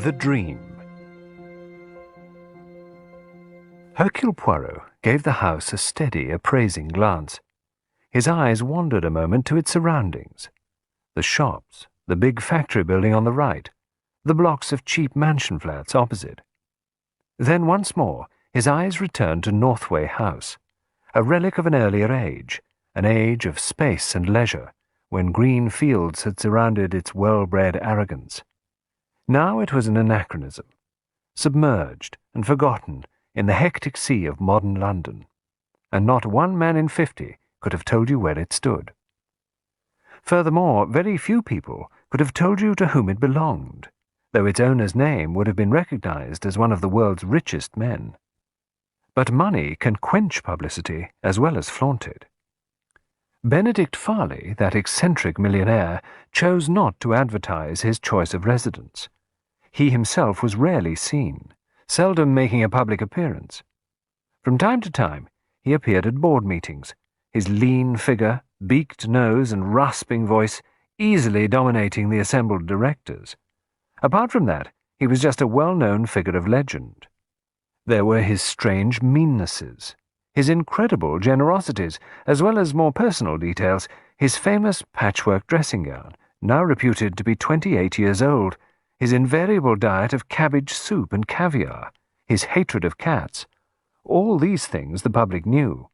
The Dream. Hercule Poirot gave the house a steady, appraising glance. His eyes wandered a moment to its surroundings. The shops, the big factory building on the right, the blocks of cheap mansion flats opposite. Then once more his eyes returned to Northway House, a relic of an earlier age, an age of space and leisure, when green fields had surrounded its well-bred arrogance. Now it was an anachronism, submerged and forgotten in the hectic sea of modern London, and not one man in 50 could have told you where it stood. Furthermore, very few people could have told you to whom it belonged, though its owner's name would have been recognized as one of the world's richest men. But money can quench publicity as well as flaunt it. Benedict Farley, that eccentric millionaire, chose not to advertise his choice of residence. He himself was rarely seen, seldom making a public appearance. From time to time he appeared at board meetings, his lean figure, beaked nose, and rasping voice easily dominating the assembled directors. Apart from that, he was just a well-known figure of legend. There were his strange meannesses, his incredible generosities, as well as more personal details, his famous patchwork dressing gown, now reputed to be 28 years old, his invariable diet of cabbage soup and caviar, his hatred of cats. All these things the public knew.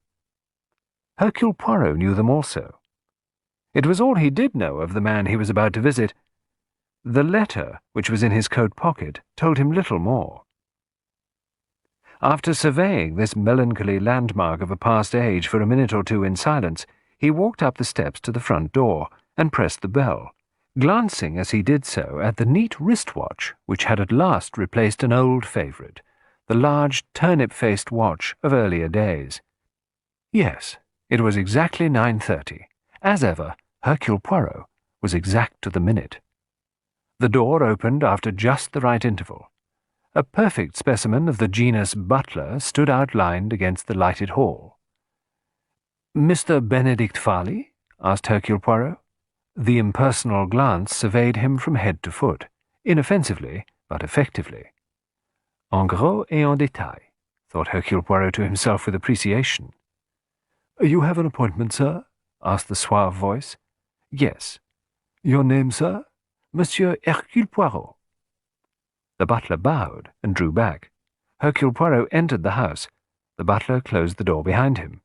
Hercule Poirot knew them also. It was all he did know of the man he was about to visit. The letter, which was in his coat pocket, told him little more. After surveying this melancholy landmark of a past age for a minute or two in silence, he walked up the steps to the front door and pressed the bell, glancing as he did so at the neat wristwatch which had at last replaced an old favourite, the large turnip-faced watch of earlier days. Yes, it was exactly 9:30. As ever, Hercule Poirot was exact to the minute. The door opened after just the right interval. A perfect specimen of the genus butler stood outlined against the lighted hall. "Mr. Benedict Farley?" asked Hercule Poirot. The impersonal glance surveyed him from head to foot, inoffensively but effectively. En gros et en détail, thought Hercule Poirot to himself with appreciation. "You have an appointment, sir?" asked the suave voice. "Yes." "Your name, sir?" "Monsieur Hercule Poirot." The butler bowed and drew back. Hercule Poirot entered the house. The butler closed the door behind him.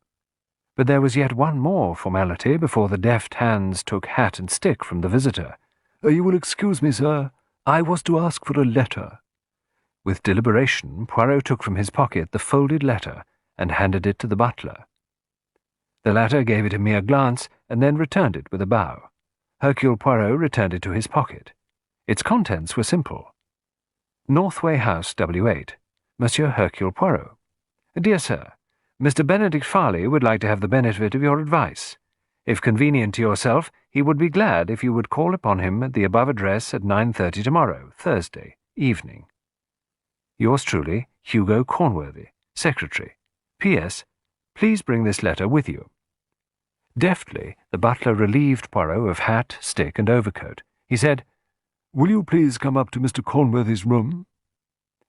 But there was yet one more formality before the deft hands took hat and stick from the visitor. "You will excuse me, sir. I was to ask for a letter." With deliberation, Poirot took from his pocket the folded letter and handed it to the butler. The latter gave it a mere glance and then returned it with a bow. Hercule Poirot returned it to his pocket. Its contents were simple. Northway House, W8. Monsieur Hercule Poirot. Dear Sir, Mr. Benedict Farley would like to have the benefit of your advice. If convenient to yourself, he would be glad if you would call upon him at the above address at 9:30 tomorrow, Thursday, evening. Yours truly, Hugo Cornworthy, Secretary. P.S. Please bring this letter with you. Deftly, the butler relieved Poirot of hat, stick, and overcoat. He said, "Will you please come up to Mr. Cornworthy's room?"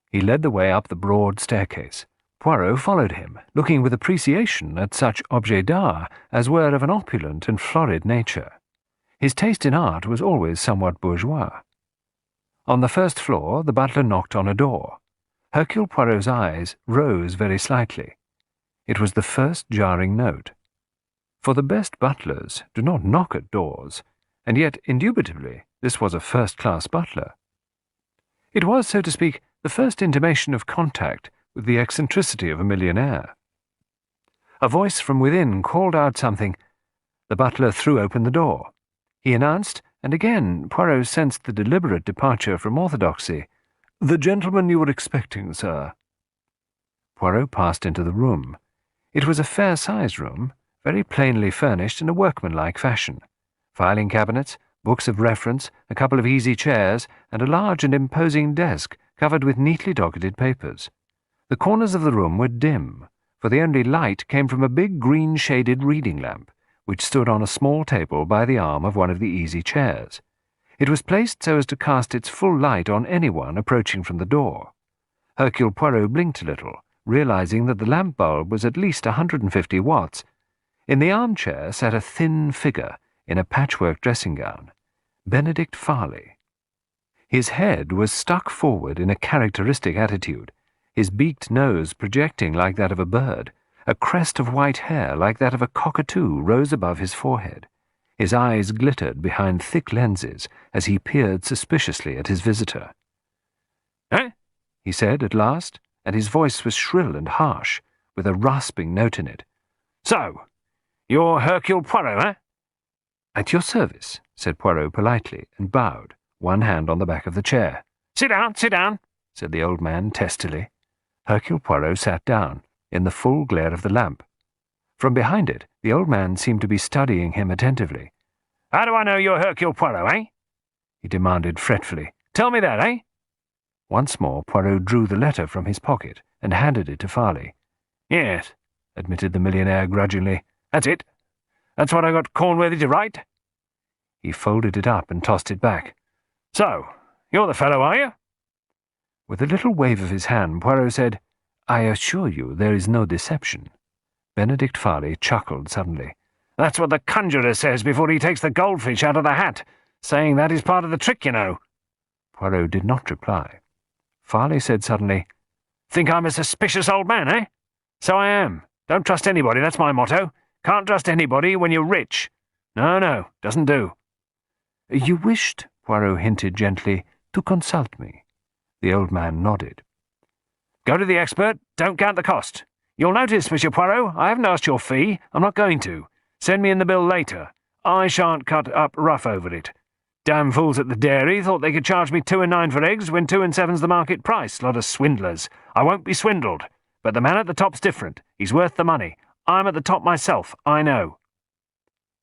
He led the way up the broad staircase. Poirot followed him, looking with appreciation at such objets d'art as were of an opulent and florid nature. His taste in art was always somewhat bourgeois. On the first floor, the butler knocked on a door. Hercule Poirot's eyes rose very slightly. It was the first jarring note. For the best butlers do not knock at doors, and yet, indubitably, this was a first-class butler. It was, so to speak, the first intimation of contact with the eccentricity of a millionaire. A voice from within called out something. The butler threw open the door. He announced, and again Poirot sensed the deliberate departure from orthodoxy, "The gentleman you were expecting, sir." Poirot passed into the room. It was a fair-sized room, very plainly furnished in a workmanlike fashion. Filing cabinets, books of reference, a couple of easy chairs, and a large and imposing desk covered with neatly docketed papers. The corners of the room were dim, for the only light came from a big green-shaded reading lamp, which stood on a small table by the arm of one of the easy chairs. It was placed so as to cast its full light on anyone approaching from the door. Hercule Poirot blinked a little, realizing that the lamp bulb was at least 150 watts. In the armchair sat a thin figure in a patchwork dressing-gown, Benedict Farley. His head was stuck forward in a characteristic attitude, his beaked nose projecting like that of a bird. A crest of white hair like that of a cockatoo rose above his forehead. His eyes glittered behind thick lenses as he peered suspiciously at his visitor. "Eh?" he said at last, and his voice was shrill and harsh, with a rasping note in it. "So, you're Hercule Poirot, eh?" "At your service," said Poirot politely, and bowed, one hand on the back of the chair. Sit down," said the old man testily. Hercule Poirot sat down, in the full glare of the lamp. From behind it, the old man seemed to be studying him attentively. "How do I know you're Hercule Poirot, eh?" he demanded fretfully. "Tell me that, eh?" Once more Poirot drew the letter from his pocket and handed it to Farley. "Yes," admitted the millionaire grudgingly. "That's it. That's what I got Cornworthy to write." He folded it up and tossed it back. "So, you're the fellow, are you?" With a little wave of his hand, Poirot said, "I assure you there is no deception." Benedict Farley chuckled suddenly. "That's what the conjurer says before he takes the goldfish out of the hat, saying that is part of the trick, you know." Poirot did not reply. Farley said suddenly, "Think I'm a suspicious old man, eh? So I am. Don't trust anybody, that's my motto. Can't trust anybody when you're rich. No, doesn't do." "You wished," Poirot hinted gently, "to consult me." The old man nodded. "Go to the expert. Don't count the cost. You'll notice, Monsieur Poirot, I haven't asked your fee. I'm not going to. Send me in the bill later. I shan't cut up rough over it. Damn fools at the dairy thought they could charge me 2 and 9 for eggs when 2 and 7's the market price. Lot of swindlers. I won't be swindled. But the man at the top's different. He's worth the money. I'm at the top myself, I know."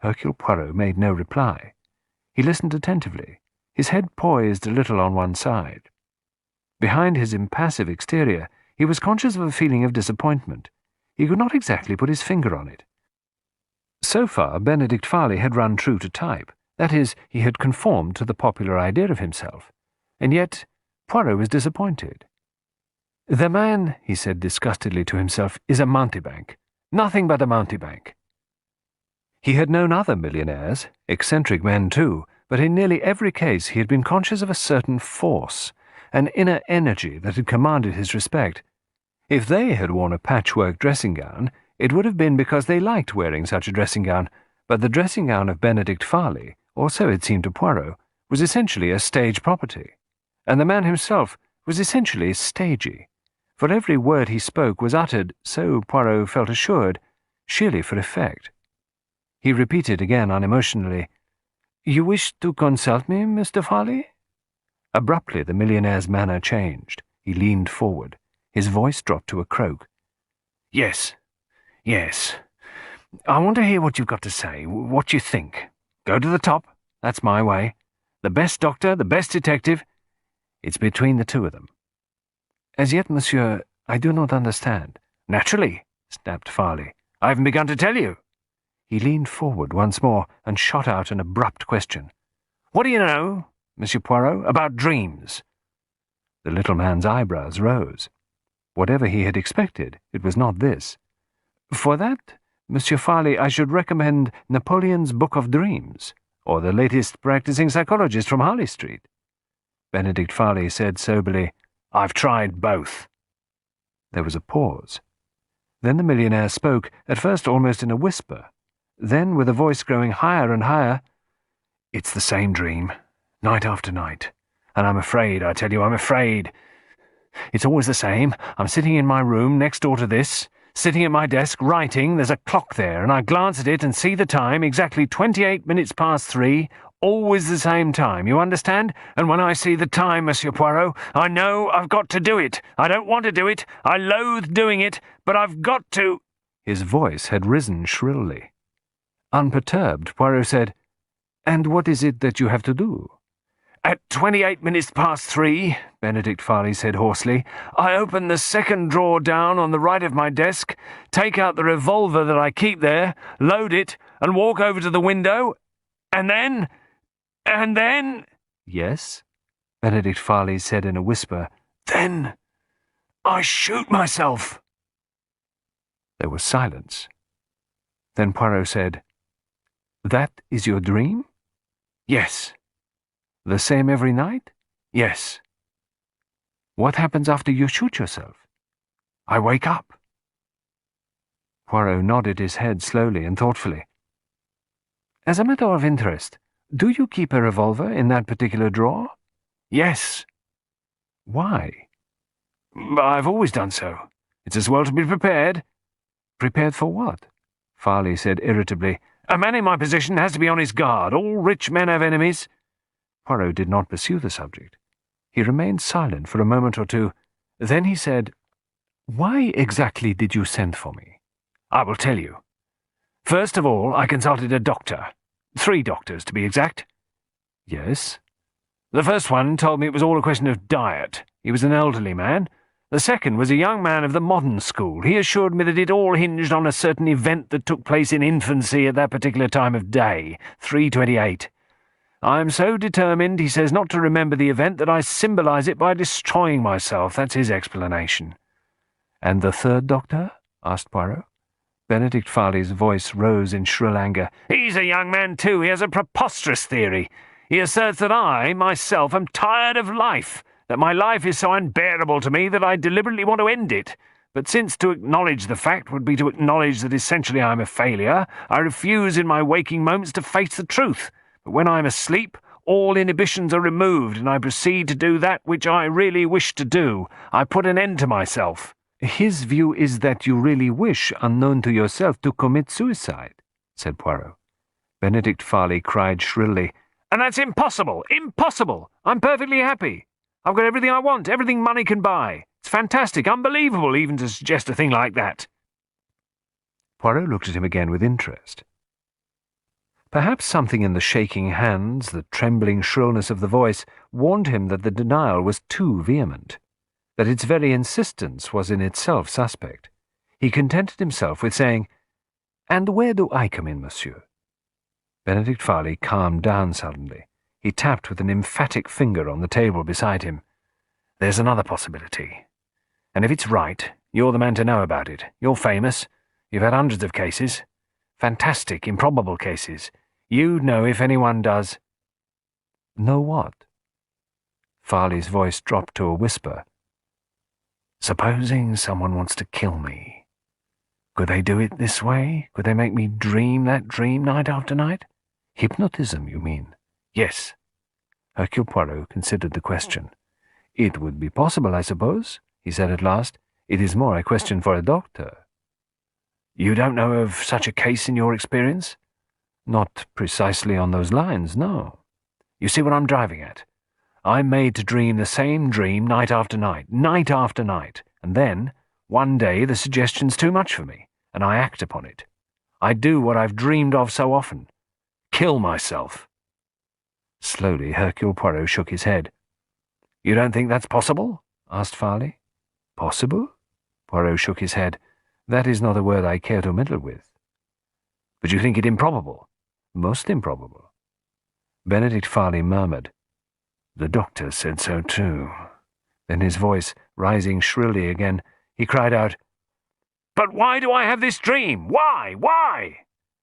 Hercule Poirot made no reply. He listened attentively, his head poised a little on one side. Behind his impassive exterior, he was conscious of a feeling of disappointment. He could not exactly put his finger on it. So far, Benedict Farley had run true to type. That is, he had conformed to the popular idea of himself. And yet, Poirot was disappointed. "The man," he said disgustedly to himself, "is a mountebank. Nothing but a mountebank." He had known other millionaires, eccentric men too, but in nearly every case he had been conscious of a certain force, an inner energy that had commanded his respect. If they had worn a patchwork dressing-gown, it would have been because they liked wearing such a dressing-gown, but the dressing-gown of Benedict Farley, or so it seemed to Poirot, was essentially a stage property, and the man himself was essentially stagey, for every word he spoke was uttered, so Poirot felt assured, sheerly for effect. He repeated again unemotionally, "You wish to consult me, Mr. Farley?" Abruptly the millionaire's manner changed. He leaned forward. His voice dropped to a croak. Yes. I want to hear what you've got to say, what you think. Go to the top. That's my way. The best doctor, the best detective. It's between the two of them." "As yet, monsieur, I do not understand." "Naturally," snapped Farley. "I haven't begun to tell you." He leaned forward once more and shot out an abrupt question. "What do you know, Monsieur Poirot, about dreams?" The little man's eyebrows rose. Whatever he had expected, it was not this. "For that, Monsieur Farley, I should recommend Napoleon's Book of Dreams, or the latest practicing psychologist from Harley Street." Benedict Farley said soberly, "I've tried both." There was a pause. Then the millionaire spoke, at first almost in a whisper. Then, with a voice growing higher and higher, "It's the same dream, night after night. And I'm afraid, I tell you, I'm afraid. It's always the same. I'm sitting in my room next door to this, sitting at my desk, writing. There's a clock there, and I glance at it and see the time, exactly 28 minutes past 3, always the same time, you understand? And when I see the time, Monsieur Poirot, I know I've got to do it. I don't want to do it. I loathe doing it, but I've got to." His voice had risen shrilly. Unperturbed, Poirot said, "And what is it that you have to do?" "At 28 minutes past 3, Benedict Farley said hoarsely, "I open the second drawer down on the right of my desk, take out the revolver that I keep there, load it, and walk over to the window, and then... Yes? Benedict Farley said in a whisper. Then I shoot myself. There was silence. Then Poirot said, That is your dream? Yes. The same every night? Yes. What happens after you shoot yourself? I wake up. Poirot nodded his head slowly and thoughtfully. As a matter of interest, do you keep a revolver in that particular drawer? Yes. Why? I've always done so. It's as well to be prepared. Prepared for what? Farley said irritably. A man in my position has to be on his guard. All rich men have enemies. Poirot did not pursue the subject. He remained silent for a moment or two. Then he said, Why exactly did you send for me? I will tell you. First of all, I consulted a doctor. 3 doctors, to be exact. Yes? The first one told me it was all a question of diet. He was an elderly man. The second was a young man of the modern school. He assured me that it all hinged on a certain event that took place in infancy at that particular time of day, 3:28. I am so determined, he says, not to remember the event that I symbolize it by destroying myself. That's his explanation. And the third doctor? Asked Poirot. Benedict Farley's voice rose in shrill anger. He's a young man, too. He has a preposterous theory. He asserts that I, myself, am tired of life, that my life is so unbearable to me that I deliberately want to end it. But since to acknowledge the fact would be to acknowledge that essentially I am a failure, I refuse in my waking moments to face the truth. But when I am asleep, all inhibitions are removed, and I proceed to do that which I really wish to do. I put an end to myself. His view is that you really wish, unknown to yourself, to commit suicide, said Poirot. Benedict Farley cried shrilly, And that's impossible! Impossible! I'm perfectly happy. I've got everything I want, everything money can buy. It's fantastic, unbelievable even to suggest a thing like that. Poirot looked at him again with interest. Perhaps something in the shaking hands, the trembling shrillness of the voice, warned him that the denial was too vehement, that its very insistence was in itself suspect. He contented himself with saying, And where do I come in, monsieur? Benedict Farley calmed down suddenly. He tapped with an emphatic finger on the table beside him. There's another possibility. And if it's right, you're the man to know about it. You're famous. You've had hundreds of cases. Fantastic, improbable cases. You know if anyone does. Know what? Farley's voice dropped to a whisper. Supposing someone wants to kill me. Could they do it this way? Could they make me dream that dream night after night? Hypnotism, you mean? Yes. Hercule Poirot considered the question. It would be possible, I suppose, he said at last. It is more a question for a doctor. You don't know of such a case in your experience? Not precisely on those lines, no. You see what I'm driving at? I'm made to dream the same dream night after night, and then, one day, the suggestion's too much for me, and I act upon it. I do what I've dreamed of so often. Kill myself. Slowly, Hercule Poirot shook his head. You don't think that's possible? Asked Farley. Possible? Poirot shook his head. That is not a word I care to meddle with. But you think it improbable? Most improbable. Benedict Farley murmured. The doctor said so too. Then his voice, rising shrilly again, he cried out, But why do I have this dream? Why? Why?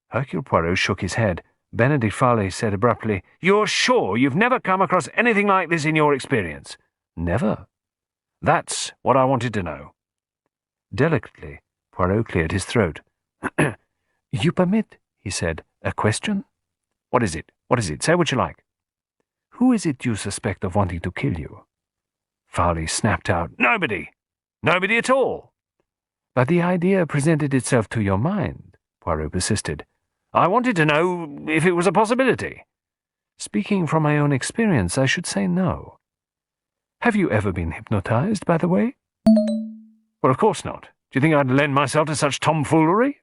Hercule Poirot shook his head. Benedict Farley said abruptly, You're sure you've never come across anything like this in your experience? Never. That's what I wanted to know. Delicately, Poirot cleared his throat. You permit, he said, a question? What is it? What is it? Say what you like. Who is it you suspect of wanting to kill you? Farley snapped out, Nobody! Nobody at all! But the idea presented itself to your mind, Poirot persisted. I wanted to know if it was a possibility. Speaking from my own experience, I should say no. Have you ever been hypnotized, by the way? Well, of course not. Do you think I'd lend myself to such tomfoolery?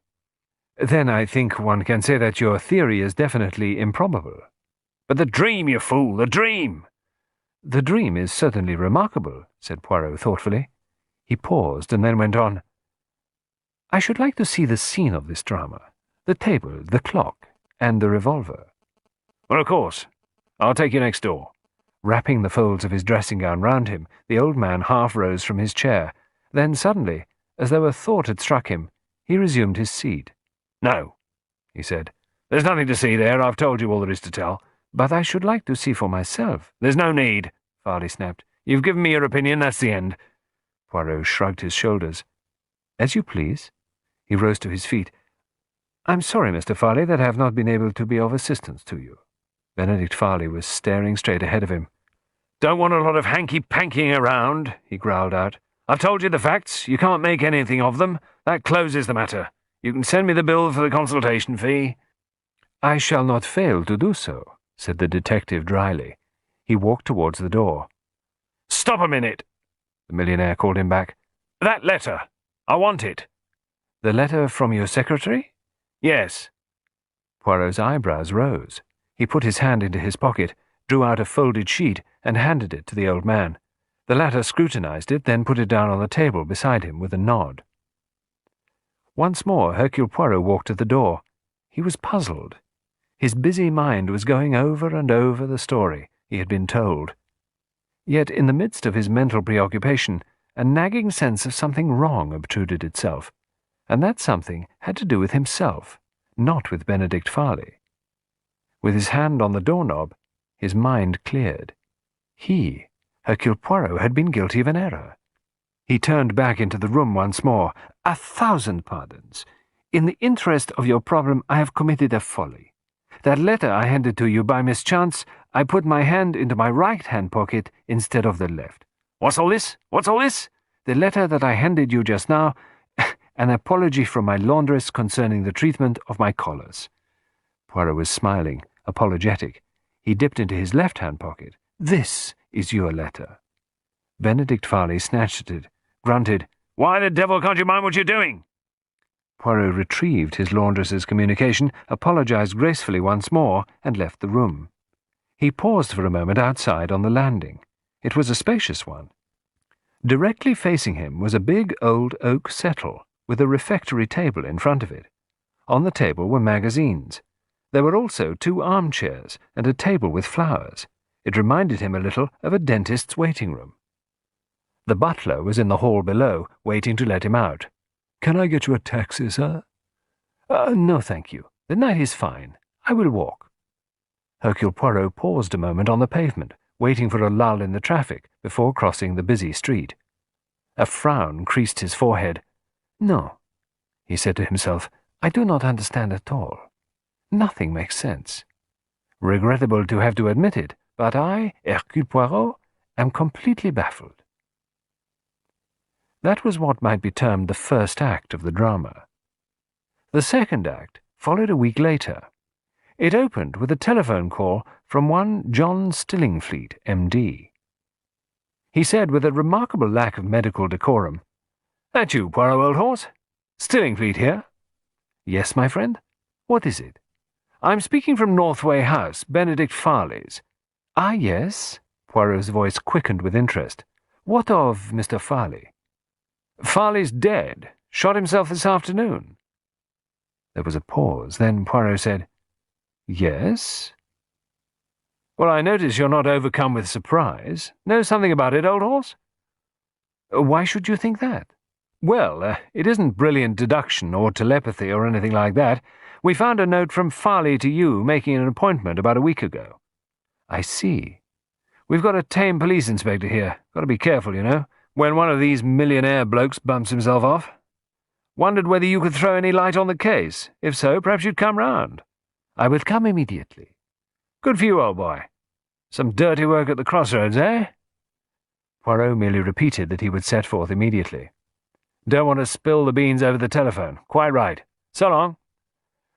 Then I think one can say that your theory is definitely improbable. But the dream, you fool, the dream! The dream is certainly remarkable, said Poirot thoughtfully. He paused and then went on. I should like to see the scene of this drama. The table, the clock, and the revolver. Well, of course. I'll take you next door. Wrapping the folds of his dressing gown round him, the old man half rose from his chair. Then suddenly, as though a thought had struck him, he resumed his seat. "No," he said. "There's nothing to see there. I've told you all there is to tell." "But I should like to see for myself." "There's no need," Farley snapped. "You've given me your opinion, that's the end." Poirot shrugged his shoulders. "As you please." He rose to his feet. "I'm sorry, Mr. Farley, that I have not been able to be of assistance to you." Benedict Farley was staring straight ahead of him. "Don't want a lot of hanky-pankying around," he growled out. "I've told you the facts. You can't make anything of them. That closes the matter. You can send me the bill for the consultation fee." "I shall not fail to do so," said the detective dryly. He walked towards the door. "Stop a minute," the millionaire called him back. "That letter. I want it." "The letter from your secretary?" "Yes." Poirot's eyebrows rose. He put his hand into his pocket, drew out a folded sheet, and handed it to the old man. The latter scrutinized it, then put it down on the table beside him with a nod. Once more Hercule Poirot walked to the door. He was puzzled. His busy mind was going over and over the story he had been told. Yet in the midst of his mental preoccupation, a nagging sense of something wrong obtruded itself, and that something had to do with himself, not with Benedict Farley. With his hand on the doorknob, his mind cleared. He, Hercule Poirot, had been guilty of an error. He turned back into the room once more. "1,000 pardons. In the interest of your problem, I have committed a folly. That letter I handed to you by mischance, I put my hand into my right-hand pocket instead of the left. What's all this? What's all this? The letter that I handed you just now, an apology from my laundress concerning the treatment of my collars." Poirot was smiling, apologetic. He dipped into his left-hand pocket. "This is your letter." Benedict Farley snatched at it, grunted, "Why the devil can't you mind what you're doing?" Poirot retrieved his laundress's communication, apologized gracefully once more, and left the room. He paused for a moment outside on the landing. It was a spacious one. Directly facing him was a big old oak settle, with a refectory table in front of it. On the table were magazines. There were also 2 armchairs and a table with flowers. It reminded him a little of a dentist's waiting room. The butler was in the hall below, waiting to let him out. "Can I get you a taxi, sir?" No, thank you. The night is fine. I will walk." Hercule Poirot paused a moment on the pavement, waiting for a lull in the traffic before crossing the busy street. A frown creased his forehead. "No," he said to himself, "I do not understand at all. Nothing makes sense. Regrettable to have to admit it, but I, Hercule Poirot, am completely baffled." That was what might be termed the first act of the drama. The second act followed a week later. It opened with a telephone call from one John Stillingfleet, M.D. He said with a remarkable lack of medical decorum, "That you, Poirot, old horse? Stillingfleet here?" "Yes, my friend. What is it?" "I'm speaking from Northway House, Benedict Farley's." "Ah, yes?" Poirot's voice quickened with interest. "What of Mr. Farley?" "Farley's dead. Shot himself this afternoon." There was a pause. Then Poirot said, "Yes?" "Well, I notice you're not overcome with surprise. Know something about it, old horse?" "Why should you think that?" "Well, it isn't brilliant deduction or telepathy or anything like that. We found a note from Farley to you making an appointment about a week ago." "I see. We've got a tame police inspector here. Got to be careful, you know, when one of these millionaire blokes bumps himself off. Wondered whether you could throw any light on the case. If so, perhaps you'd come round." "I will come immediately." "Good for you, old boy. Some dirty work at the crossroads, eh?" Poirot merely repeated that he would set forth immediately. "Don't want to spill the beans over the telephone. Quite right. So long."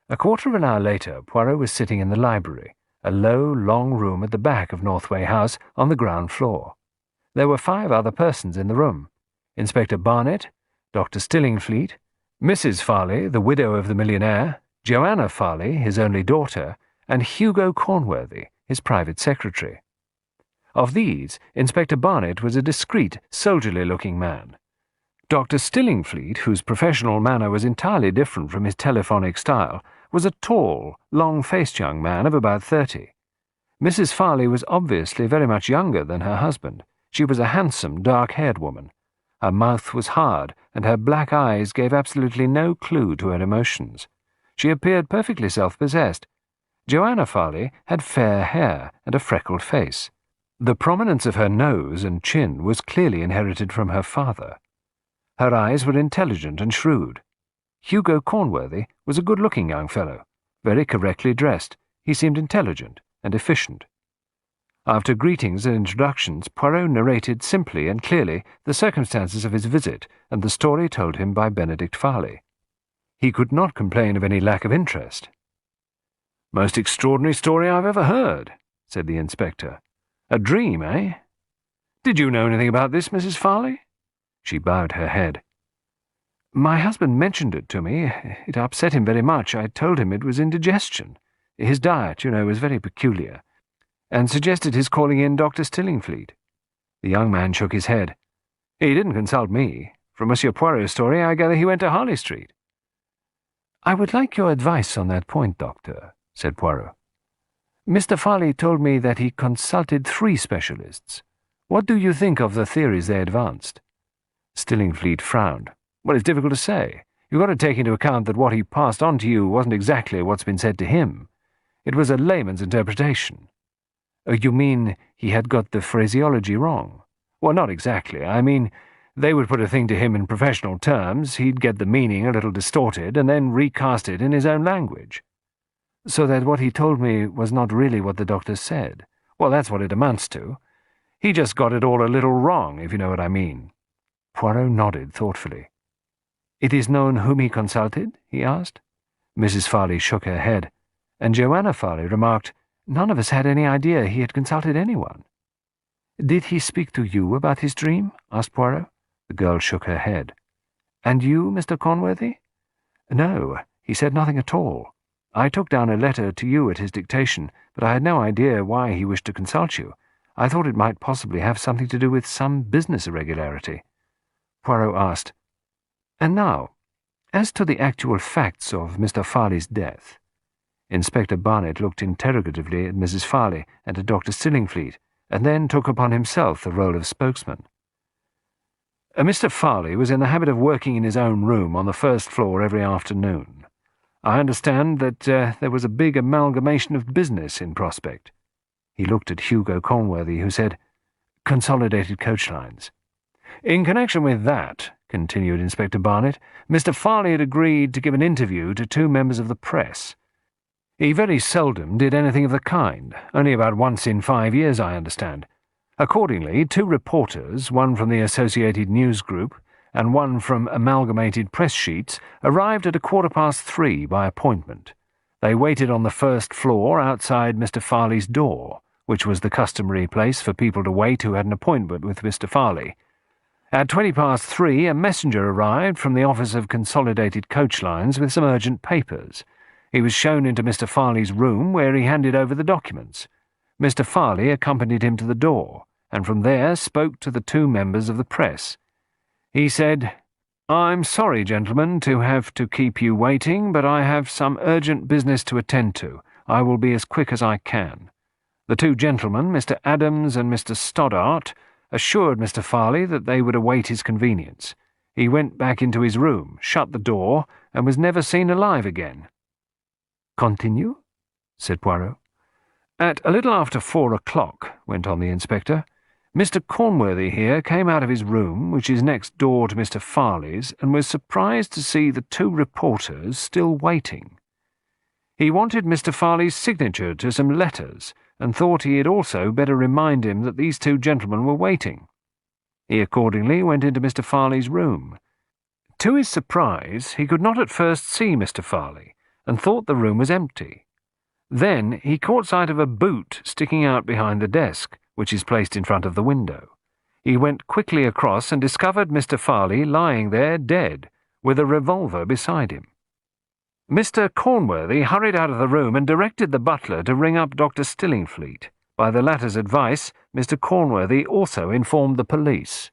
A quarter of an hour later, Poirot was sitting in the library, a low, long room at the back of Northway House on the ground floor. There were 5 other persons in the room: Inspector Barnett, Dr. Stillingfleet, Mrs. Farley, the widow of the millionaire, Joanna Farley, his only daughter, and Hugo Cornworthy, his private secretary. Of these, Inspector Barnett was a discreet, soldierly-looking man. Dr. Stillingfleet, whose professional manner was entirely different from his telephonic style, was a tall, long-faced young man of about 30. Mrs. Farley was obviously very much younger than her husband. She was a handsome, dark-haired woman. Her mouth was hard, and her black eyes gave absolutely no clue to her emotions. She appeared perfectly self-possessed. Joanna Farley had fair hair and a freckled face. The prominence of her nose and chin was clearly inherited from her father. Her eyes were intelligent and shrewd. Hugo Cornworthy was a good-looking young fellow, very correctly dressed. He seemed intelligent and efficient. After greetings and introductions, Poirot narrated simply and clearly the circumstances of his visit and the story told him by Benedict Farley. He could not complain of any lack of interest. "Most extraordinary story I've ever heard," said the inspector. "A dream, eh? Did you know anything about this, Mrs. Farley?" She bowed her head. "My husband mentioned it to me. It upset him very much. I told him it was indigestion. His diet, you know, was very peculiar, and suggested his calling in Dr. Stillingfleet." The young man shook his head. "He didn't consult me. From Monsieur Poirot's story, I gather he went to Harley Street." "I would like your advice on that point, Doctor," said Poirot. "Mr. Farley told me that he consulted 3 specialists. What do you think of the theories they advanced?" Stillingfleet frowned. "Well, it's difficult to say. You've got to take into account that what he passed on to you wasn't exactly what's been said to him. It was a layman's interpretation." "You mean he had got the phraseology wrong?" "Well, not exactly. I mean, they would put a thing to him in professional terms, he'd get the meaning a little distorted, and then recast it in his own language." "So that what he told me was not really what the doctor said?" "Well, that's what it amounts to. He just got it all a little wrong, if you know what I mean." Poirot nodded thoughtfully. "It is known whom he consulted?" he asked. Mrs. Farley shook her head, and Joanna Farley remarked, "None of us had any idea he had consulted anyone." "Did he speak to you about his dream?" asked Poirot. The girl shook her head. "And you, Mr. Cornworthy?" "No, he said nothing at all. I took down a letter to you at his dictation, but I had no idea why he wished to consult you. I thought it might possibly have something to do with some business irregularity." Poirot asked, "And now, as to the actual facts of Mr. Farley's death?" Inspector Barnett looked interrogatively at Mrs. Farley and at Dr. Stillingfleet, and then took upon himself the role of spokesman. "Mr. Farley was in the habit of working in his own room on the first floor every afternoon. I understand that there was a big amalgamation of business in prospect." He looked at Hugo Cornworthy, who said, "Consolidated Coach Lines." "In connection with that," continued Inspector Barnett, "Mr. Farley had agreed to give an interview to 2 members of the press. He very seldom did anything of the kind, only about once in 5 years, I understand. Accordingly, 2 reporters, one from the Associated News Group and one from Amalgamated Press Sheets, arrived at 3:15 by appointment. They waited on the first floor outside Mr. Farley's door, which was the customary place for people to wait who had an appointment with Mr. Farley. At 3:20, a messenger arrived from the office of Consolidated Coach Lines with some urgent papers. He was shown into Mr. Farley's room, where he handed over the documents. Mr. Farley accompanied him to the door, and from there spoke to the 2 members of the press. He said, 'I'm sorry, gentlemen, to have to keep you waiting, but I have some urgent business to attend to. I will be as quick as I can.' The 2 gentlemen, Mr. Adams and Mr. Stoddart, assured Mr. Farley that they would await his convenience. He went back into his room, shut the door, and was never seen alive again." "Continue?" said Poirot. "At a little after 4 o'clock, went on the inspector, "Mr. Cornworthy here came out of his room, which is next door to Mr. Farley's, and was surprised to see the 2 reporters still waiting. He wanted Mr. Farley's signature to some letters, and thought he had also better remind him that these 2 gentlemen were waiting. He accordingly went into Mr. Farley's room. To his surprise, he could not at first see Mr. Farley, and thought the room was empty. Then he caught sight of a boot sticking out behind the desk, which is placed in front of the window. He went quickly across and discovered Mr. Farley lying there dead, with a revolver beside him. Mr. Cornworthy hurried out of the room and directed the butler to ring up Dr. Stillingfleet. By the latter's advice, Mr. Cornworthy also informed the police."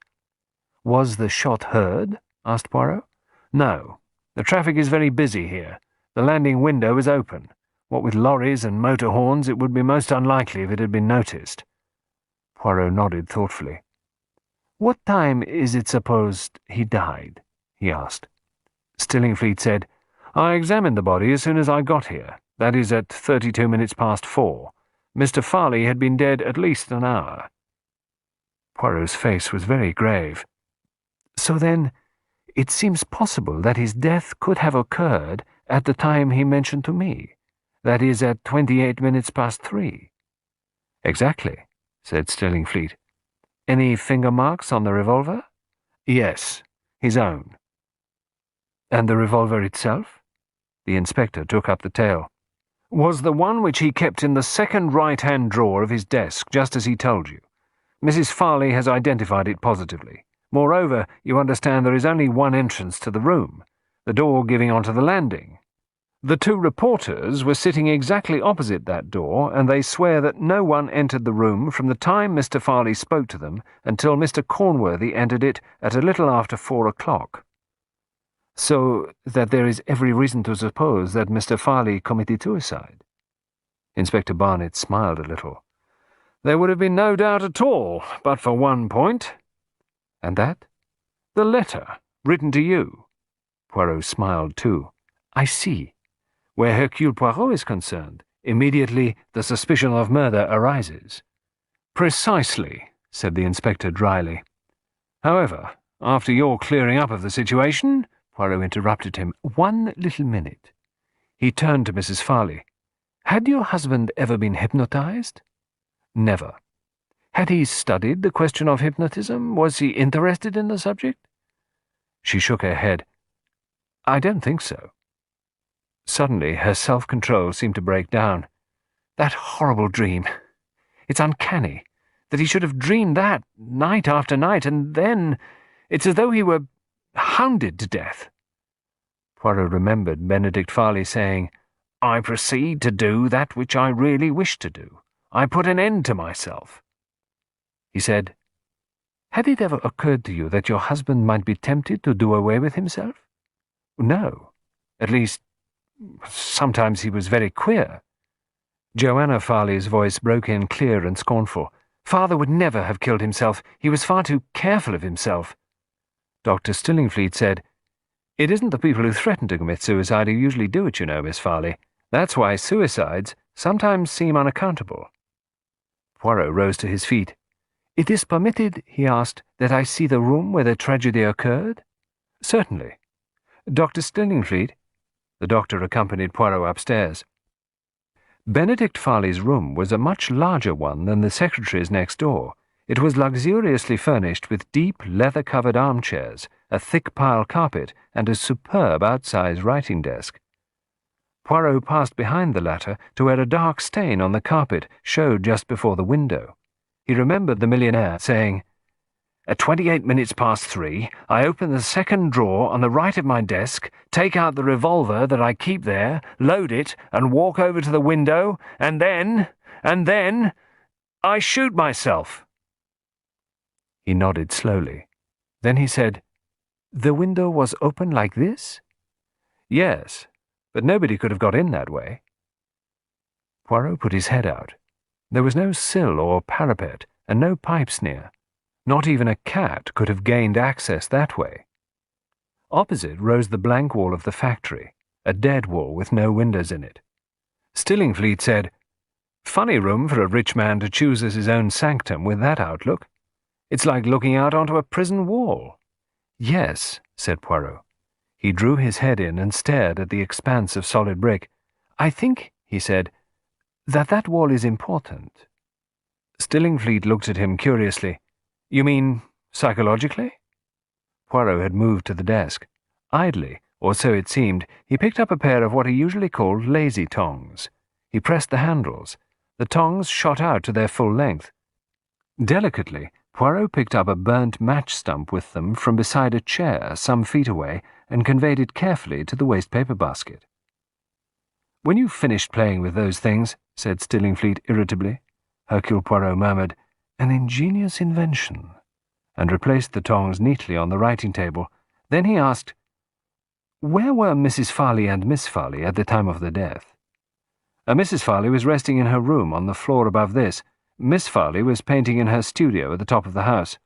"Was the shot heard?" asked Poirot. "No. The traffic is very busy here. The landing window is open. What with lorries and motor horns, it would be most unlikely if it had been noticed. Poirot nodded thoughtfully. "What time is it supposed he died?" he asked. Stillingfleet said, "I examined the body as soon as I got here. That is at 32 minutes past 4. Mr. Farley had been dead at least an hour." Poirot's face was very grave. "So then, it seems possible that his death could have occurred at the time he mentioned to me. That is, at 28 minutes past 3. "Exactly," said Stillingfleet. "Any finger marks on the revolver?" "Yes, his own." "And the revolver itself?" The inspector took up the tale. "Was the one which he kept in the second right-hand drawer of his desk, just as he told you. Mrs. Farley has identified it positively. Moreover, you understand there is only one entrance to the room, the door giving onto the landing. The two reporters were sitting exactly opposite that door, and they swear that no one entered the room from the time Mr. Farley spoke to them until Mr. Cornworthy entered it at a little after 4 o'clock. So that there is every reason to suppose that Mr. Farley committed suicide." Inspector Barnett smiled a little. "There would have been no doubt at all, but for one point." "And that?" "The letter, written to you." Poirot smiled too. "I see. Where Hercule Poirot is concerned, immediately the suspicion of murder arises." "Precisely," said the inspector dryly. "However, after your clearing up of the situation—" Poirot interrupted him. "One little minute." He turned to Mrs. Farley. "Had your husband ever been hypnotized?" "Never." "Had he studied the question of hypnotism? Was he interested in the subject?" She shook her head. "I don't think so." Suddenly her self-control seemed to break down. "That horrible dream. It's uncanny that he should have dreamed that night after night, and then it's as though he were hounded to death." Poirot remembered Benedict Farley saying, "I proceed to do that which I really wish to do. I put an end to myself." He said, "Had it ever occurred to you that your husband might be tempted to do away with himself?" "No. At least, sometimes he was very queer." Joanna Farley's voice broke in clear and scornful. "Father would never have killed himself. He was far too careful of himself." Dr. Stillingfleet said, "It isn't the people who threaten to commit suicide who usually do it, you know, Miss Farley. That's why suicides sometimes seem unaccountable." Poirot rose to his feet. "It is permitted," he asked, "that I see the room where the tragedy occurred?" "Certainly. Dr. Stillingfleet." The doctor accompanied Poirot upstairs. Benedict Farley's room was a much larger one than the secretary's next door. It was luxuriously furnished with deep, leather-covered armchairs, a thick pile carpet, and a superb outsized writing desk. Poirot passed behind the latter to where a dark stain on the carpet showed just before the window. He remembered the millionaire saying, "At 28 minutes past 3, I open the second drawer on the right of my desk, take out the revolver that I keep there, load it, and walk over to the window, and then, I shoot myself." He nodded slowly. Then he said, "The window was open like this?" "Yes, but nobody could have got in that way." Poirot put his head out. There was no sill or parapet, and no pipes near. Not even a cat could have gained access that way. Opposite rose the blank wall of the factory, a dead wall with no windows in it. Stillingfleet said, "Funny room for a rich man to choose as his own sanctum with that outlook. It's like looking out onto a prison wall." "Yes," said Poirot. He drew his head in and stared at the expanse of solid brick. "I think," he said, that wall is important." Stillingfleet looked at him curiously. "You mean psychologically?" Poirot had moved to the desk. Idly, or so it seemed, he picked up a pair of what are usually called lazy tongs. He pressed the handles. The tongs shot out to their full length. Delicately, Poirot picked up a burnt match stump with them from beside a chair some feet away and conveyed it carefully to the waste-paper basket. "When you've finished playing with those things," said Stillingfleet irritably, Hercule Poirot murmured, "An ingenious invention," and replaced the tongs neatly on the writing table. Then he asked, "Where were Mrs. Farley and Miss Farley at the time of the death?" Mrs. Farley was resting in her room on the floor above this. Miss Farley was painting in her studio at the top of the house.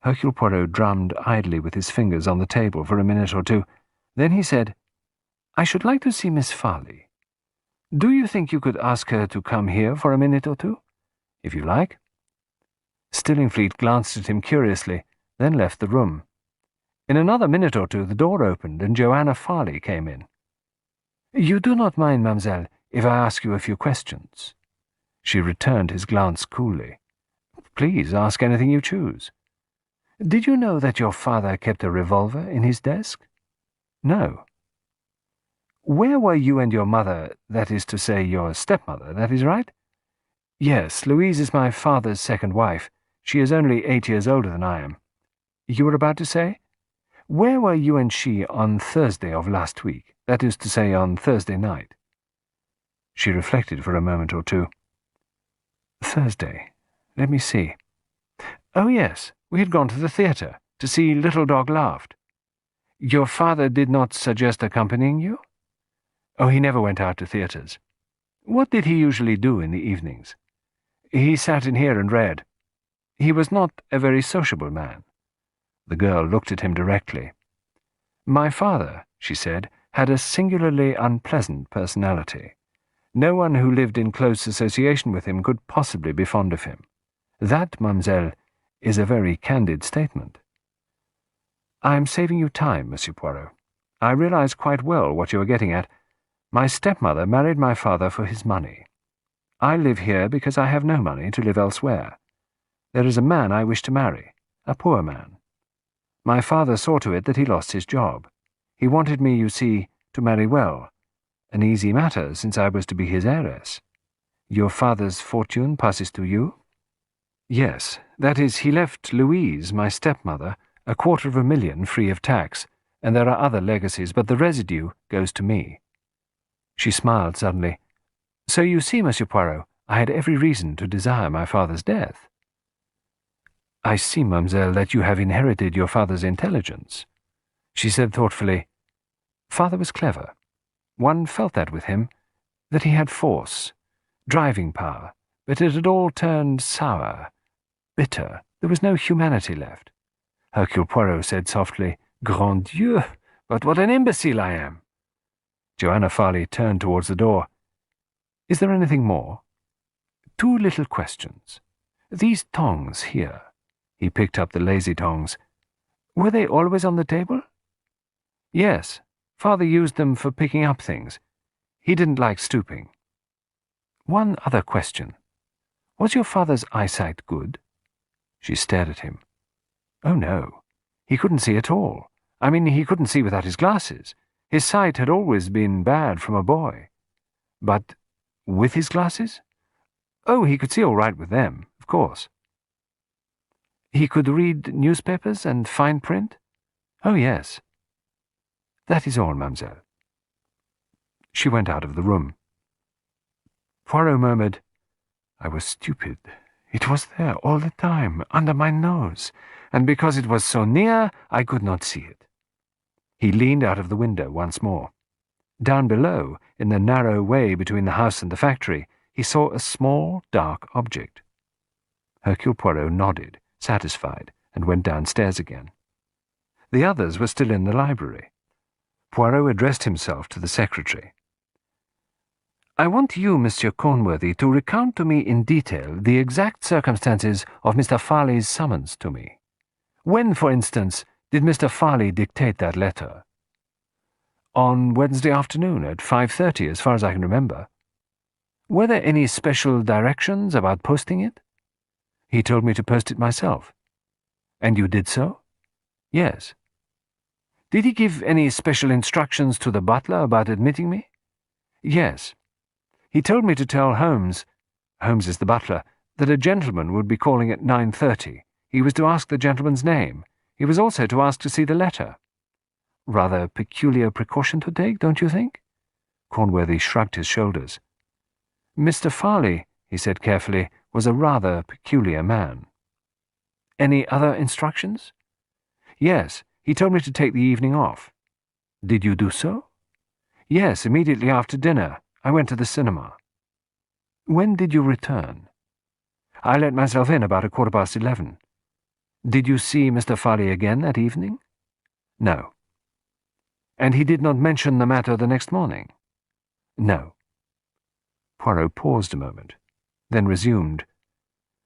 Hercule Poirot drummed idly with his fingers on the table for a minute or two. Then he said, "I should like to see Miss Farley. Do you think you could ask her to come here for a minute or two? If you like." Stillingfleet glanced at him curiously, then left the room. In another minute or two the door opened, and Joanna Farley came in. "You do not mind, mademoiselle, if I ask you a few questions?" She returned his glance coolly. "Please ask anything you choose." "Did you know that your father kept a revolver in his desk?" "No." "Where were you and your mother, that is to say, your stepmother, that is right?" "Yes, Louise is my father's second wife. She is only 8 years older than I am." "You were about to say?" "Where were you and she on Thursday of last week, that is to say, on Thursday night?" She reflected for a moment or two. "Thursday. Let me see. Oh, yes, we had gone to the theatre, to see Little Dog Laughed." "Your father did not suggest accompanying you?" "Oh, he never went out to theatres." "What did he usually do in the evenings?" "He sat in here and read. He was not a very sociable man." The girl looked at him directly. "My father," she said, "had a singularly unpleasant personality. No one who lived in close association with him could possibly be fond of him. That, mademoiselle, is a very candid statement." "I am saving you time, Monsieur Poirot. I realize quite well what you are getting at. My stepmother married my father for his money. I live here because I have no money to live elsewhere. There is a man I wish to marry, a poor man. My father saw to it that he lost his job. He wanted me, you see, to marry well. An easy matter, since I was to be his heiress. Your father's fortune passes to you?" "Yes, that is, he left Louise, my stepmother, 250,000 free of tax, and there are other legacies, but the residue goes to me." She smiled suddenly. "So you see, Monsieur Poirot, I had every reason to desire my father's death." "I see, mademoiselle, that you have inherited your father's intelligence." She said thoughtfully, "Father was clever. One felt that with him, that he had force, driving power, but it had all turned sour, bitter. There was no humanity left." Hercule Poirot said softly, "Grand Dieu, but what an imbecile I am!" Joanna Farley turned towards the door. "Is there anything more?" "Two little questions. These tongs here." He picked up the lazy tongs. "Were they always on the table?" "Yes. Father used them for picking up things. He didn't like stooping." "One other question. Was your father's eyesight good?" She stared at him. "Oh, no. He couldn't see at all. I mean, he couldn't see without his glasses. His sight had always been bad from a boy." "But with his glasses?" "Oh, he could see all right with them, of course." "He could read newspapers and fine print?" "Oh, yes." "That is all, mademoiselle." She went out of the room. Poirot murmured, "I was stupid. It was there all the time, under my nose, and because it was so near, I could not see it." He leaned out of the window once more. Down below, in the narrow way between the house and the factory, he saw a small, dark object. Hercule Poirot nodded, satisfied, and went downstairs again. The others were still in the library. Poirot addressed himself to the secretary. "I want you, Monsieur Cornworthy, to recount to me in detail the exact circumstances of Mr. Farley's summons to me. When, for instance, did Mr. Farley dictate that letter?" "On Wednesday afternoon at 5:30, as far as I can remember." "Were there any special directions about posting it?" "He told me to post it myself." "And you did so?" "Yes." "Did he give any special instructions to the butler about admitting me?" "Yes. He told me to tell Holmes is the butler, that a gentleman would be calling at 9:30. He was to ask the gentleman's name. He was also to ask to see the letter." "Rather peculiar precaution to take, don't you think?" Cornworthy shrugged his shoulders. "Mr. Farley," he said carefully, "was a rather peculiar man." "Any other instructions?" "Yes, he told me to take the evening off." "Did you do so?" "Yes, immediately after dinner. I went to the cinema. When did you return? I let myself in about 11:15. Did you see Mr. Farley again that evening? No. And he did not mention the matter the next morning? No. Poirot paused a moment, then resumed.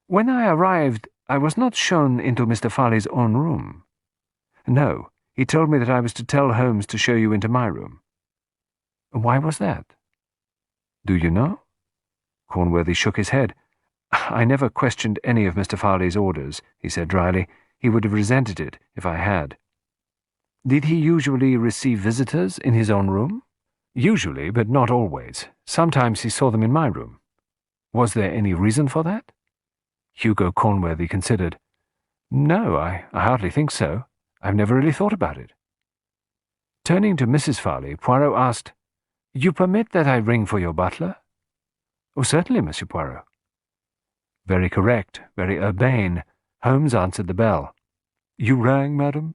When I arrived, I was not shown into Mr. Farley's own room. No, he told me that I was to tell Holmes to show you into my room. Why was that? Do you know? Cornworthy shook his head. I never questioned any of Mr. Farley's orders, he said dryly. He would have resented it if I had. Did he usually receive visitors in his own room? Usually, but not always. Sometimes he saw them in my room. Was there any reason for that? Hugo Cornworthy considered. No, I hardly think so. I've never really thought about it. Turning to Mrs. Farley, Poirot asked, You permit that I ring for your butler? Oh, certainly, Monsieur Poirot. Very correct, very urbane. Holmes answered the bell. You rang, madam?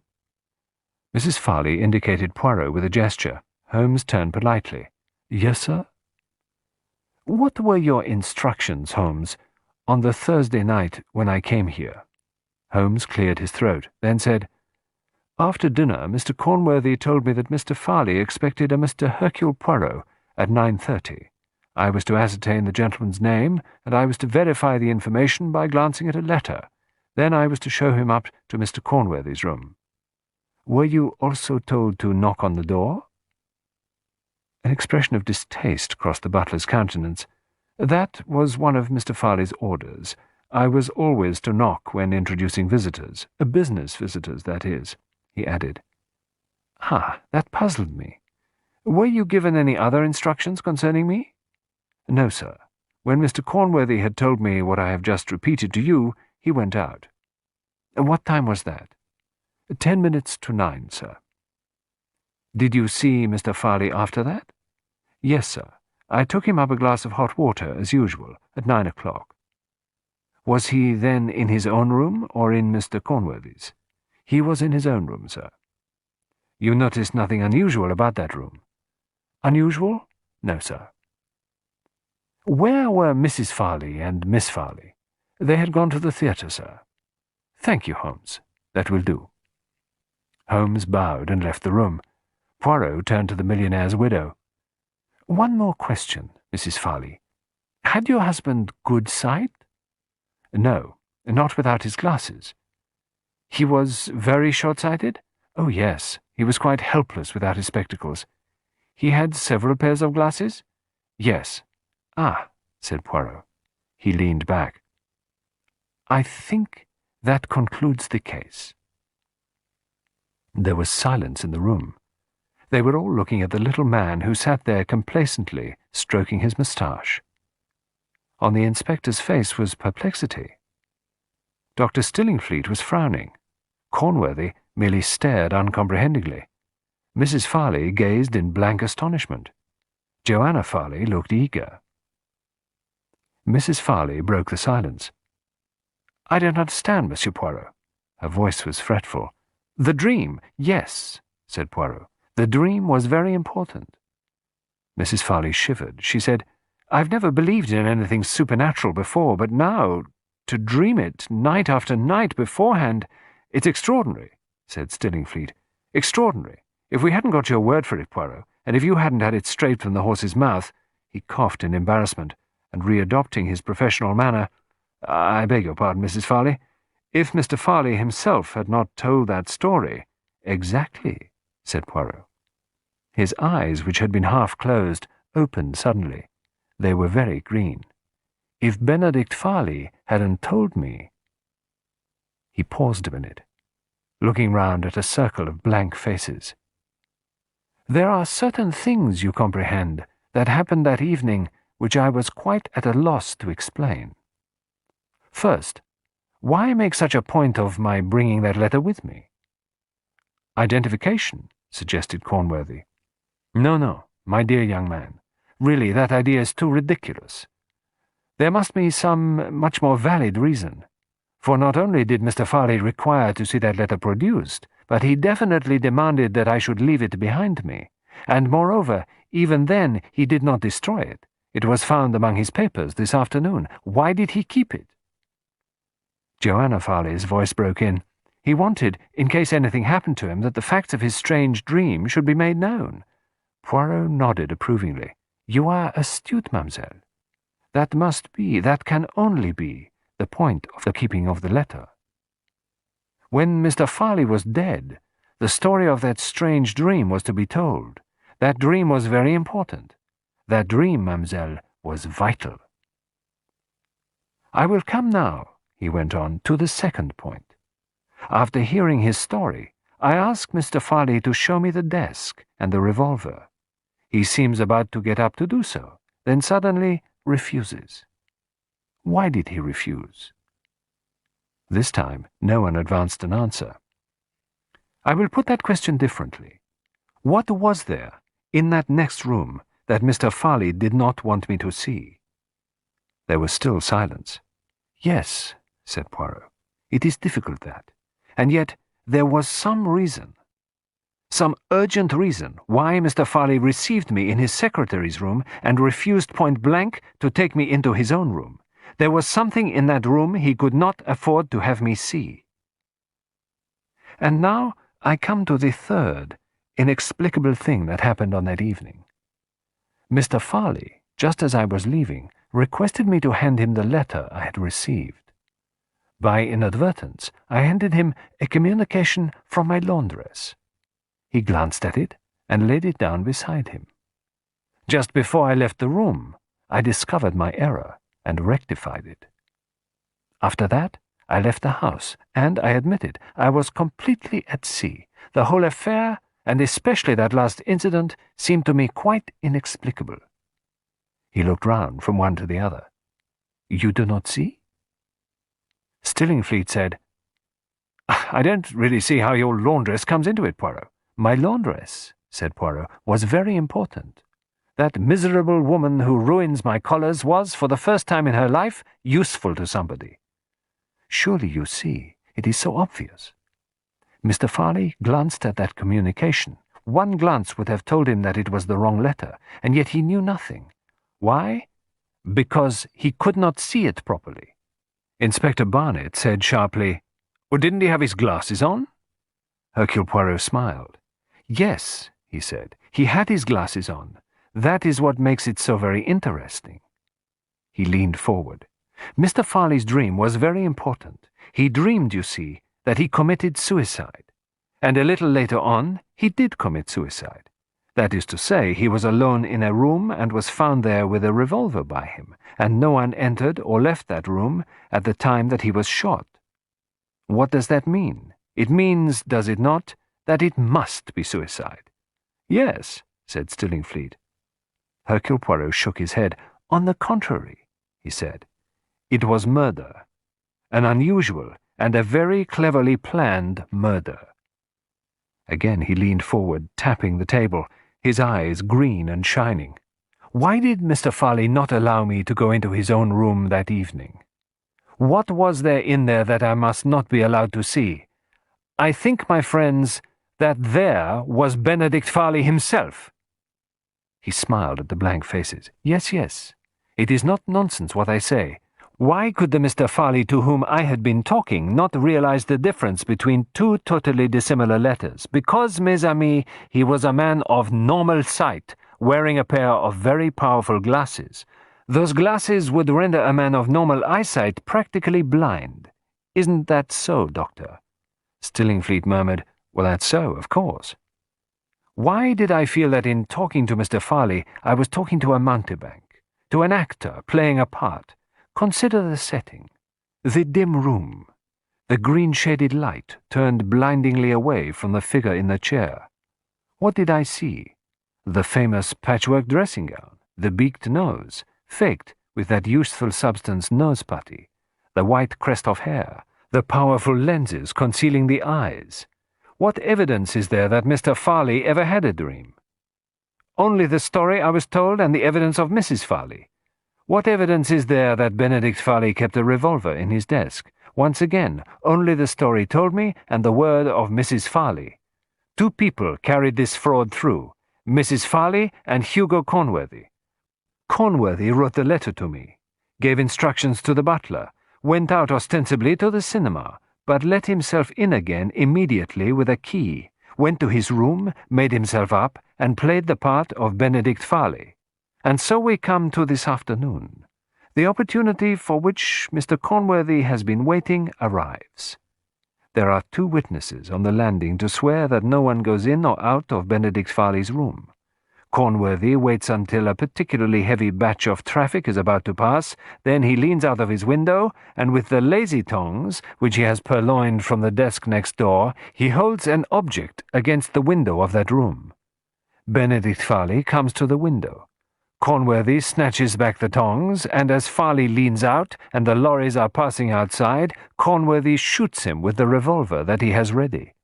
Mrs. Farley indicated Poirot with a gesture. Holmes turned politely. Yes, sir? What were your instructions, Holmes, on the Thursday night when I came here? Holmes cleared his throat, then said, After dinner, Mr. Cornworthy told me that Mr. Farley expected a Mr. Hercule Poirot at 9:30. I was to ascertain the gentleman's name, and I was to verify the information by glancing at a letter. Then I was to show him up to Mr. Cornworthy's room. Were you also told to knock on the door? An expression of distaste crossed the butler's countenance. That was one of Mr. Farley's orders. I was always to knock when introducing visitors, business visitors, that is, he added. Ah, that puzzled me. Were you given any other instructions concerning me? No, sir. When Mr. Cornworthy had told me what I have just repeated to you, he went out. What time was that? 10 minutes to 9, sir. Did you see Mr. Farley after that? Yes, sir. I took him up a glass of hot water, as usual, at 9 o'clock. Was he then in his own room, or in Mr. Cornworthy's? He was in his own room, sir. You noticed nothing unusual about that room? Unusual? No, sir. Where were Mrs. Farley and Miss Farley? They had gone to the theatre, sir. Thank you, Holmes. That will do. Holmes bowed and left the room. Poirot turned to the millionaire's widow. One more question, Mrs. Farley. Had your husband good sight? No, not without his glasses. He was very short-sighted? Oh, yes. He was quite helpless without his spectacles. He had several pairs of glasses? Yes. Ah, said Poirot. He leaned back. I think that concludes the case. There was silence in the room. They were all looking at the little man who sat there complacently, stroking his moustache. On the inspector's face was perplexity. Dr. Stillingfleet was frowning. Cornworthy merely stared uncomprehendingly. Mrs. Farley gazed in blank astonishment. Joanna Farley looked eager. Mrs. Farley broke the silence. I don't understand, Monsieur Poirot. Her voice was fretful. The dream, yes, said Poirot. The dream was very important. Mrs. Farley shivered. She said, I've never believed in anything supernatural before, but now, to dream it night after night beforehand, it's extraordinary, said Stillingfleet. Extraordinary. If we hadn't got your word for it, Poirot, and if you hadn't had it straight from the horse's mouth, he coughed in embarrassment, and readopting his professional manner, I beg your pardon, Mrs. Farley. If Mr. Farley himself had not told that story. Exactly, said Poirot. His eyes, which had been half closed, opened suddenly. They were very green. If Benedict Farley hadn't told me. He paused a minute, looking round at a circle of blank faces. There are certain things, you comprehend, that happened that evening which I was quite at a loss to explain. First, why make such a point of my bringing that letter with me? Identification, suggested Cornworthy. No, my dear young man. Really, that idea is too ridiculous. There must be some much more valid reason. For not only did Mr. Farley require to see that letter produced, but he definitely demanded that I should leave it behind me. And moreover, even then he did not destroy it. It was found among his papers this afternoon. Why did he keep it?" Joanna Farley's voice broke in. He wanted, in case anything happened to him, that the facts of his strange dream should be made known. Poirot nodded approvingly. "You are astute, mademoiselle. That must be, that can only be, the point of the keeping of the letter. When Mr. Farley was dead, the story of that strange dream was to be told. That dream was very important. That dream, mademoiselle, was vital." "I will come now," he went on, "to the second point. After hearing his story, I asked Mr. Farley to show me the desk and the revolver. He seems about to get up to do so, then suddenly refuses. Why did he refuse?" This time, no one advanced an answer. "I will put that question differently. What was there in that next room that Mr. Farley did not want me to see?" There was still silence. "Yes," said Poirot, "it is difficult, that. And yet there was some reason, some urgent reason, why Mr. Farley received me in his secretary's room and refused point-blank to take me into his own room. There was something in that room he could not afford to have me see. And now I come to the third, inexplicable thing that happened on that evening. Mr. Farley, just as I was leaving, requested me to hand him the letter I had received. By inadvertence, I handed him a communication from my laundress. He glanced at it and laid it down beside him. Just before I left the room, I discovered my error and rectified it. After that, I left the house, and, I admit it, I was completely at sea. The whole affair, and especially that last incident, seemed to me quite inexplicable." He looked round from one to the other. "You do not see?" Stillingfleet said, "I don't really see how your laundress comes into it, Poirot." "My laundress," said Poirot, "was very important. That miserable woman who ruins my collars was, for the first time in her life, useful to somebody. Surely you see, it is so obvious." Mr. Farley glanced at that communication. One glance would have told him that it was the wrong letter, and yet he knew nothing. Why? Because he could not see it properly. Inspector Barnett said sharply, "Well, didn't he have his glasses on?" Hercule Poirot smiled. "Yes," he said, "he had his glasses on. That is what makes it so very interesting." He leaned forward. "Mr. Farley's dream was very important. He dreamed, you see, that he committed suicide. And a little later on, he did commit suicide. That is to say, he was alone in a room and was found there with a revolver by him, and no one entered or left that room at the time that he was shot. What does that mean? It means, does it not, that it must be suicide?" "Yes," said Stillingfleet. Hercule Poirot shook his head. "On the contrary," he said, "it was murder. An unusual and a very cleverly planned murder." Again he leaned forward, tapping the table, his eyes green and shining. "Why did Mr. Farley not allow me to go into his own room that evening? What was there in there that I must not be allowed to see? I think, my friends, that there was Benedict Farley himself." He smiled at the blank faces. "Yes, yes. It is not nonsense what I say. Why could the Mr. Farley to whom I had been talking not realize the difference between two totally dissimilar letters? Because, mes amis, he was a man of normal sight, wearing a pair of very powerful glasses. Those glasses would render a man of normal eyesight practically blind. Isn't that so, Doctor?" Stillingfleet murmured, "Well, that's so, of course." Why did I feel that in talking to Mr. Farley I was talking to a mountebank, to an actor playing a part? Consider the setting. The dim room. The green-shaded light turned blindingly away from the figure in the chair. What did I see? The famous patchwork dressing-gown, the beaked nose, faked with that useful substance nose-putty, the white crest of hair, the powerful lenses concealing the eyes. What evidence is there that Mr. Farley ever had a dream? Only the story I was told and the evidence of Mrs. Farley. What evidence is there that Benedict Farley kept a revolver in his desk? Once again, only the story told me and the word of Mrs. Farley. Two people carried this fraud through, Mrs. Farley and Hugo Cornworthy. Cornworthy wrote the letter to me, gave instructions to the butler, went out ostensibly to the cinema, but let himself in again immediately with a key, went to his room, made himself up, and played the part of Benedict Farley. And so we come to this afternoon. The opportunity for which Mr. Cornworthy has been waiting arrives. There are 2 witnesses on the landing to swear that no one goes in or out of Benedict Farley's room. Cornworthy waits until a particularly heavy batch of traffic is about to pass, then he leans out of his window, and with the lazy tongs, which he has purloined from the desk next door, he holds an object against the window of that room. Benedict Farley comes to the window. Cornworthy snatches back the tongs, and as Farley leans out and the lorries are passing outside, Cornworthy shoots him with the revolver that he has ready.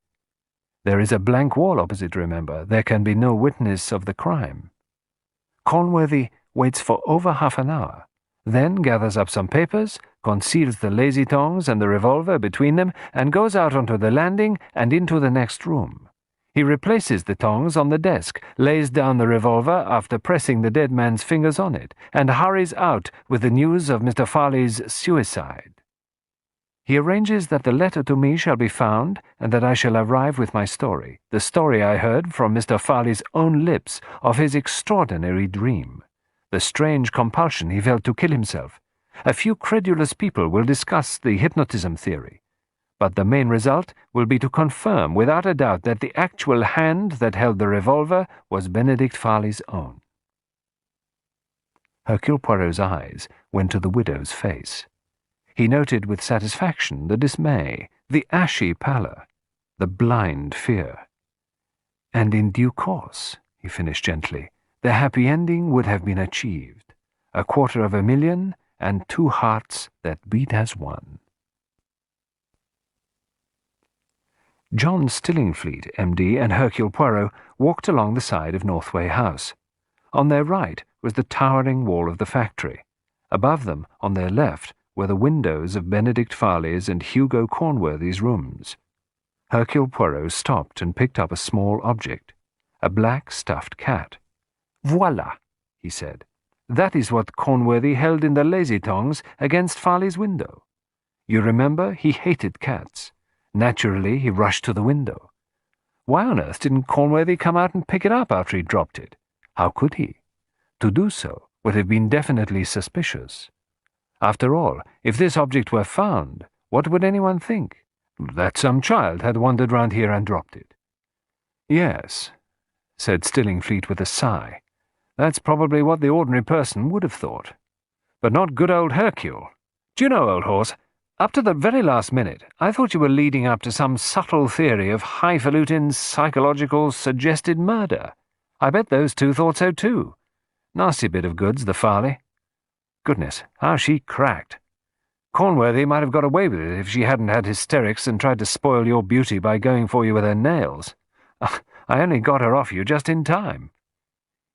There is a blank wall opposite, remember. There can be no witness of the crime. Cornworthy waits for over half an hour, then gathers up some papers, conceals the lazy tongs and the revolver between them, and goes out onto the landing and into the next room. He replaces the tongs on the desk, lays down the revolver after pressing the dead man's fingers on it, and hurries out with the news of Mr. Farley's suicide. He arranges that the letter to me shall be found, and that I shall arrive with my story, the story I heard from Mr. Farley's own lips of his extraordinary dream, the strange compulsion he felt to kill himself. A few credulous people will discuss the hypnotism theory, but the main result will be to confirm without a doubt that the actual hand that held the revolver was Benedict Farley's own. Hercule Poirot's eyes went to the widow's face. He noted with satisfaction the dismay, the ashy pallor, the blind fear. And in due course, he finished gently, the happy ending would have been achieved. 250,000 and 2 hearts that beat as one. John Stillingfleet, M.D., and Hercule Poirot walked along the side of Northway House. On their right was the towering wall of the factory. Above them, on their left, were the windows of Benedict Farley's and Hugo Cornworthy's rooms. Hercule Poirot stopped and picked up a small object, a black stuffed cat. "Voila," he said. "That is what Cornworthy held in the lazy tongs against Farley's window. You remember, he hated cats. Naturally, he rushed to the window. Why on earth didn't Cornworthy come out and pick it up after he dropped it? How could he? To do so would have been definitely suspicious. After all, if this object were found, what would anyone think? That some child had wandered round here and dropped it." "Yes," said Stillingfleet with a sigh. "That's probably what the ordinary person would have thought. But not good old Hercule. Do you know, old horse, up to the very last minute, I thought you were leading up to some subtle theory of highfalutin, psychological, suggested murder. I bet those 2 thought so too. Nasty bit of goods, the Farley. Goodness, how she cracked. Cornworthy might have got away with it if she hadn't had hysterics and tried to spoil your beauty by going for you with her nails. I only got her off you just in time."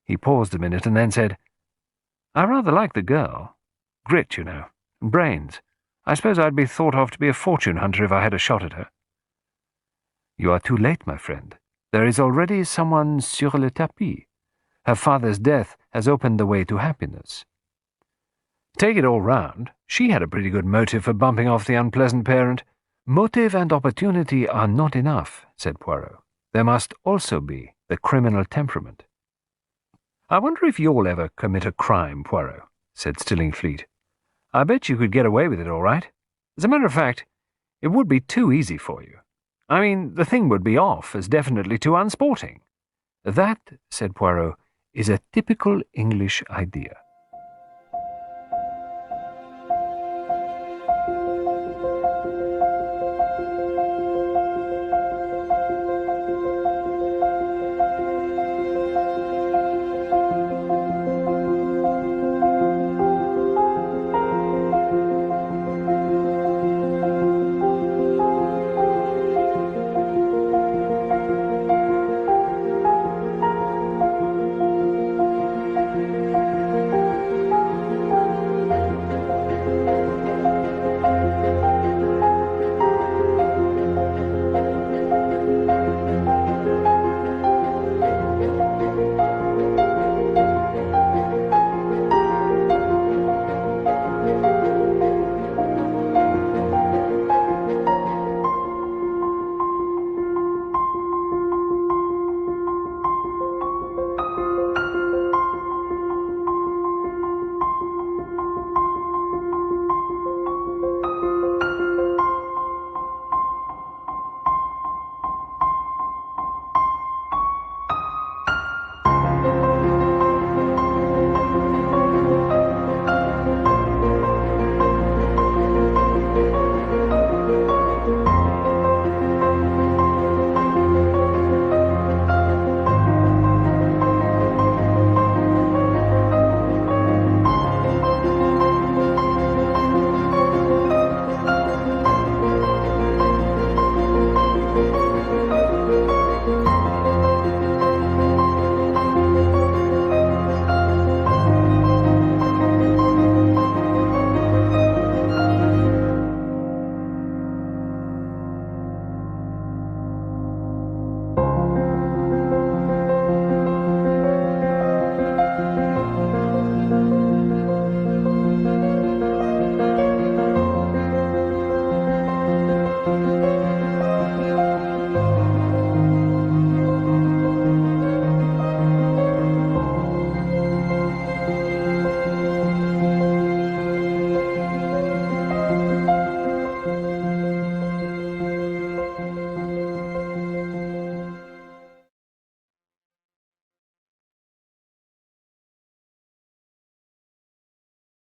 He paused a minute and then said, "I rather like the girl. Grit, you know. Brains. I suppose I'd be thought of to be a fortune hunter if I had a shot at her." "You are too late, my friend. There is already someone sur le tapis. Her father's death has opened the way to happiness. Take it all round, she had a pretty good motive for bumping off the unpleasant parent." "Motive and opportunity are not enough," said Poirot. "There must also be the criminal temperament." "I wonder if you'll ever commit a crime, Poirot," said Stillingfleet. "I bet you could get away with it all right. As a matter of fact, it would be too easy for you. I mean, the thing would be off as definitely too unsporting." "That," said Poirot, "is a typical English idea."